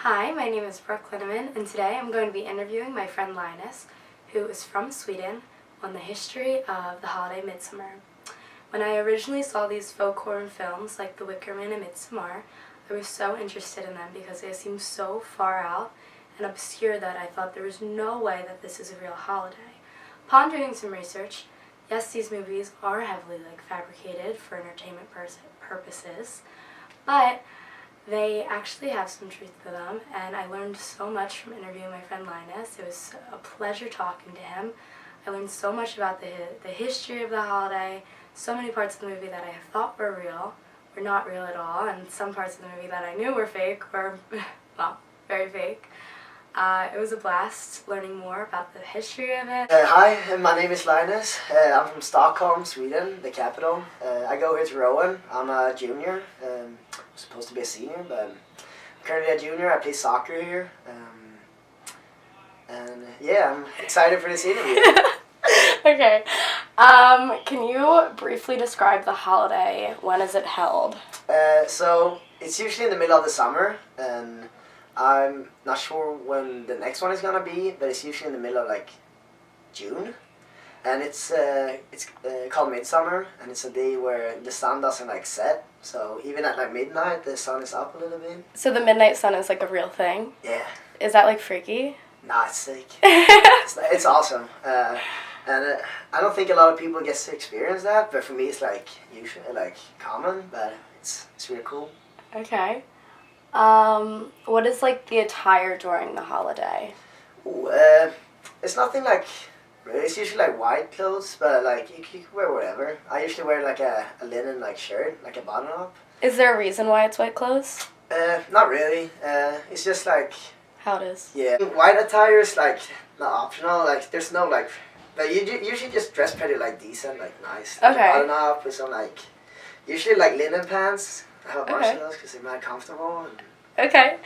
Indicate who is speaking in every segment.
Speaker 1: Hi, my name is Brooke Linneman, and today I'm going to be interviewing my friend Linus, who is from Sweden, on the history of the holiday Midsommar. When I originally saw these folk horror films like The Wicker Man and Midsommar, I was so interested in them because they seemed so far out and obscure that I thought there was no way that this is a real holiday. Upon doing some research, yes, these movies are heavily fabricated for entertainment purposes, but they actually have some truth to them, and I learned so much from interviewing my friend Linus. It was a pleasure talking to him. I learned so much about the history of the holiday. So many parts of the movie that I thought were real were not real at all, and some parts of the movie that I knew were fake were, well, very fake. It was a blast learning more about the history of it.
Speaker 2: Hi, my name is Linus. I'm from Stockholm, Sweden, the capital. I go here to Rowan. I'm a junior. I'm supposed to be a senior, but I'm currently a junior. I play soccer here. I'm excited for this interview.
Speaker 1: Okay. Can you briefly describe the holiday? When is it held?
Speaker 2: So it's usually in the middle of the summer, and I'm not sure when the next one is gonna be, but it's usually in the middle of June, and it's called Midsommar, and it's a day where the sun doesn't set. So even at midnight, the sun is up a little bit.
Speaker 1: So the midnight sun is a real thing?
Speaker 2: Yeah.
Speaker 1: Is that freaky?
Speaker 2: Nah, it's sick. It's awesome. And I don't think a lot of people get to experience that, but for me it's usually common, but it's really cool.
Speaker 1: Okay. What is the attire during the holiday?
Speaker 2: Ooh, it's nothing really. It's usually white clothes, but you can wear whatever. I usually wear a linen shirt, a button up. Is
Speaker 1: there a reason why it's white clothes?
Speaker 2: Not really. It's just
Speaker 1: how it is.
Speaker 2: Yeah, white attire is not optional. There's no but you usually just dress pretty decent, nice.
Speaker 1: Okay.
Speaker 2: Button up with some usually linen pants. I have a bunch of those because they're not comfortable.
Speaker 1: Okay.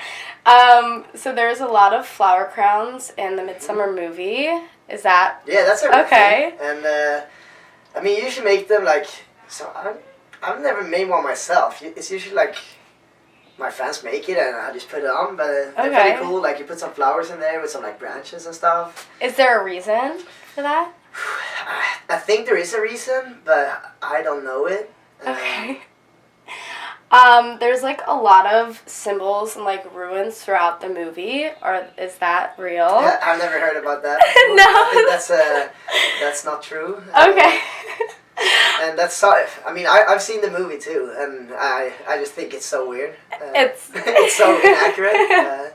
Speaker 1: So there's a lot of flower crowns in the Midsommar movie. Is that?
Speaker 2: Yeah, that's a
Speaker 1: okay.
Speaker 2: Thing. And you usually make them so I've never made one myself. It's usually my friends make it and I just put it on, but they're pretty cool. You put some flowers in there with some branches and stuff.
Speaker 1: Is there a reason for that?
Speaker 2: I think there is a reason, but I don't know it.
Speaker 1: Okay. There's a lot of symbols and ruins throughout the movie. Is that real?
Speaker 2: I've never heard about that.
Speaker 1: No.
Speaker 2: I think that's not true.
Speaker 1: Okay.
Speaker 2: And that's I've seen the movie too, and I just think it's so weird.
Speaker 1: It's
Speaker 2: so inaccurate.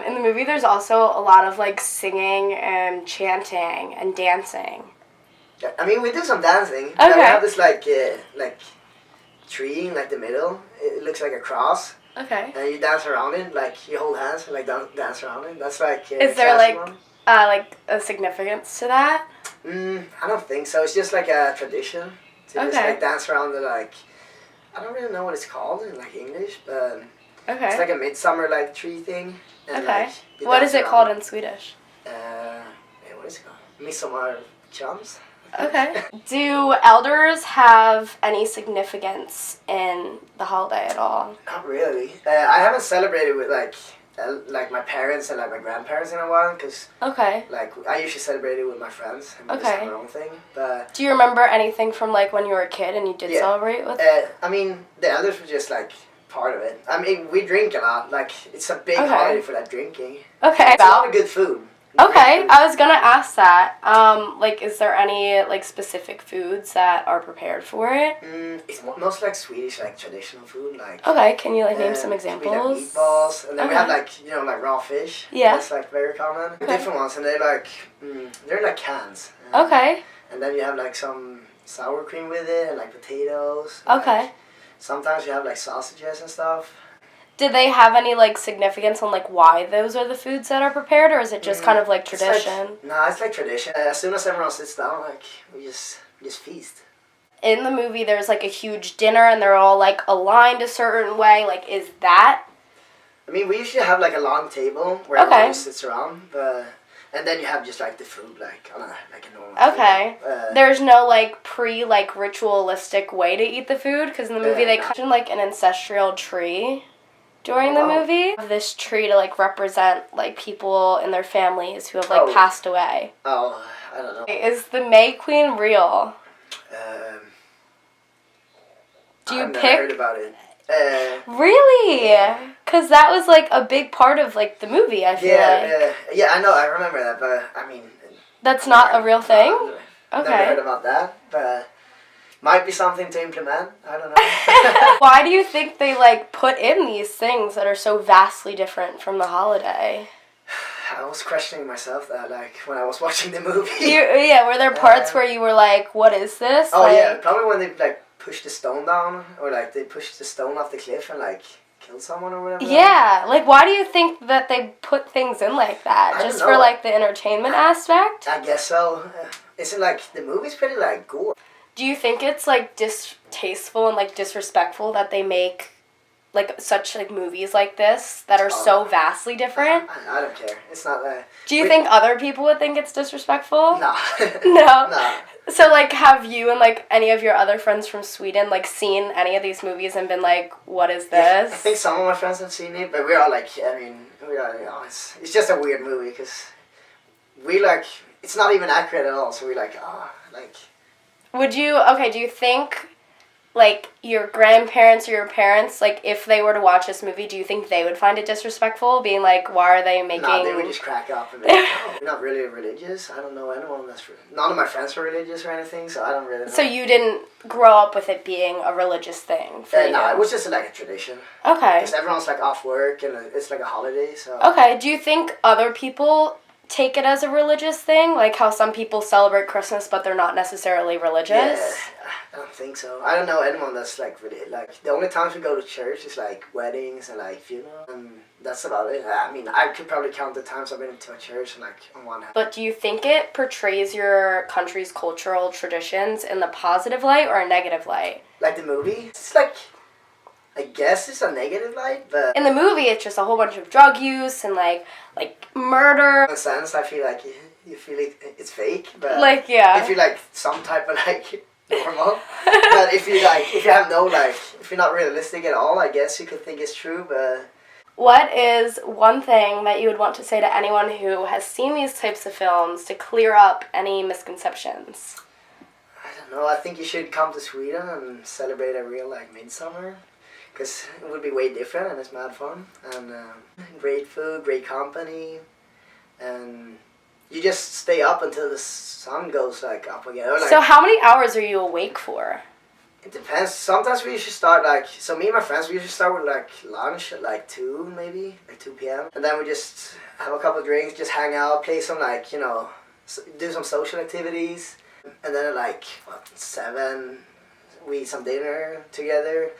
Speaker 1: In the movie, there's also a lot of singing and chanting and dancing.
Speaker 2: Yeah, we do some dancing.
Speaker 1: Okay.
Speaker 2: We have this tree in the middle. It looks like a cross.
Speaker 1: Okay.
Speaker 2: And you dance around it, you hold hands and dance around it. That's
Speaker 1: Is there a significance to that?
Speaker 2: I don't think so. It's just a tradition to just dance around the I don't really know what it's called in English, but it's a midsummer tree thing. And,
Speaker 1: okay. What is it called in Swedish?
Speaker 2: What is it called? Midsommar chums.
Speaker 1: Okay. Do elders have any significance in the holiday at all?
Speaker 2: Not really. I haven't celebrated with my parents and my grandparents in a while, because I usually celebrate it with my friends and we just have our own thing. But
Speaker 1: do you remember anything from when you were a kid and you did celebrate with?
Speaker 2: The elders were just part of it. We drink a lot. It's a big holiday for that drinking.
Speaker 1: Okay.
Speaker 2: It's a lot of good food.
Speaker 1: Okay, I was gonna ask that. Is there any specific foods that are prepared for it?
Speaker 2: It's mostly Swedish traditional food.
Speaker 1: Okay, can you name some examples?
Speaker 2: We have meatballs, and then we have raw fish.
Speaker 1: Yeah.
Speaker 2: That's very common. Okay. Different ones, and they're they're cans.
Speaker 1: Okay.
Speaker 2: And then you have some sour cream with it, and potatoes.
Speaker 1: Okay.
Speaker 2: Sometimes you have sausages and stuff.
Speaker 1: Did they have any significance on why those are the foods that are prepared, or is it just kind of tradition?
Speaker 2: It's tradition. As soon as everyone sits down, we just feast.
Speaker 1: In the movie, there's a huge dinner, and they're all aligned a certain way. Is that?
Speaker 2: We usually have a long table where everyone sits around, and then you have just the food on a normal.
Speaker 1: Okay. There's no ritualistic way to eat the food, because in the movie they mention an ancestral tree. during the movie. This tree to like represent like people and their families who have like passed away.
Speaker 2: Oh, I don't know.
Speaker 1: Is the May Queen real? Do you
Speaker 2: I've
Speaker 1: pick?
Speaker 2: never heard about it.
Speaker 1: Really? Because that was like a big part of like the movie. I feel like.
Speaker 2: Yeah. I know. I remember that, but I mean.
Speaker 1: That's not a real thing.
Speaker 2: Okay. Never heard about that, but might be something to implement. I don't know.
Speaker 1: Why do you think they like put in these things that are so vastly different from the holiday?
Speaker 2: I was questioning myself that like when I was watching the movie.
Speaker 1: Were there parts where you were like, "What is this?"
Speaker 2: Oh
Speaker 1: like,
Speaker 2: yeah, probably when they like pushed the stone down, or like they pushed the stone off the cliff and like killed someone or whatever.
Speaker 1: Yeah, like why do you think that they put things in like that? Just for like the entertainment aspect?
Speaker 2: I guess so. Isn't like the movie's pretty like gore.
Speaker 1: Do you think it's like distasteful and like disrespectful that they make like such like movies like this that are so vastly different?
Speaker 2: I don't care. It's not that.
Speaker 1: Do you think other people would think it's disrespectful?
Speaker 2: No.
Speaker 1: No?
Speaker 2: No.
Speaker 1: So, like, have you and, like, any of your other friends from Sweden, like, seen any of these movies and been like, what is this?
Speaker 2: I think some of my friends have seen it, but we're all like, I mean, we're all, you know, it's just a weird movie, because we, like, it's not even accurate at all, so we're like, like...
Speaker 1: Do you think, like, your grandparents or your parents, like, if they were to watch this movie, do you think they would find it disrespectful? Being like, why are they making...
Speaker 2: No, they would just crack up and be like, we're not really religious. I don't know anyone that's... None of my friends are religious or anything, so I don't really know.
Speaker 1: So you didn't grow up with it being a religious thing for you?
Speaker 2: No, it was just like a tradition.
Speaker 1: Okay.
Speaker 2: Because everyone's like off work and it's like a holiday, so...
Speaker 1: Okay, do you think other people take it as a religious thing? Like how some people celebrate Christmas but they're not necessarily religious?
Speaker 2: Yeah, I don't think so. I don't know anyone that's like really, like, the only times we go to church is like weddings and like funerals, and that's about it. I mean, I could probably count the times I've been to a church and like on one hand.
Speaker 1: But do you think it portrays your country's cultural traditions in the positive light or a negative light?
Speaker 2: Like the movie? It's like, I guess it's a negative light, but...
Speaker 1: In the movie, it's just a whole bunch of drug use and like murder.
Speaker 2: In a sense, I feel like you feel it's fake, but...
Speaker 1: Like, yeah.
Speaker 2: If you're like some type of like normal. But if you have no like, if you're not realistic at all, I guess you could think it's true, but...
Speaker 1: What is one thing that you would want to say to anyone who has seen these types of films to clear up any misconceptions?
Speaker 2: I don't know, I think you should come to Sweden and celebrate a real like Midsommar. Because it would be way different and it's mad fun. And great food, great company. And you just stay up until the sun goes like up again. Like,
Speaker 1: so how many hours are you awake for?
Speaker 2: It depends. Sometimes we usually start like, so me and my friends, we usually start with like lunch at like 2 maybe, like 2 p.m. And then we just have a couple of drinks, just hang out, play some like, you know, do some social activities. And then at like, 7, we eat some dinner together.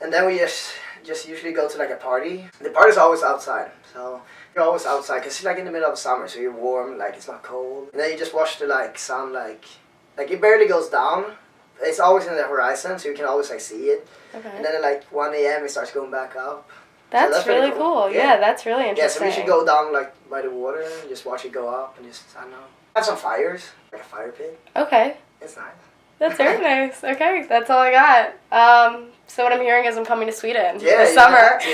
Speaker 2: And then we just usually go to like a party. The party's always outside, so you're always outside because it's like in the middle of summer, so you're warm, like it's not cold. And then you just watch the like sun, like it barely goes down. It's always in the horizon, so you can always like see it.
Speaker 1: Okay.
Speaker 2: And then at like 1 a.m. it starts going back up.
Speaker 1: That's really cool. Yeah, that's really interesting.
Speaker 2: Yeah, so we should go down like by the water and just watch it go up and just, I don't know. Have some fires, like a fire pit.
Speaker 1: Okay.
Speaker 2: It's nice.
Speaker 1: That's very nice. Okay, that's all I got. So what I'm hearing is I'm coming to Sweden this
Speaker 2: you
Speaker 1: summer.
Speaker 2: have to.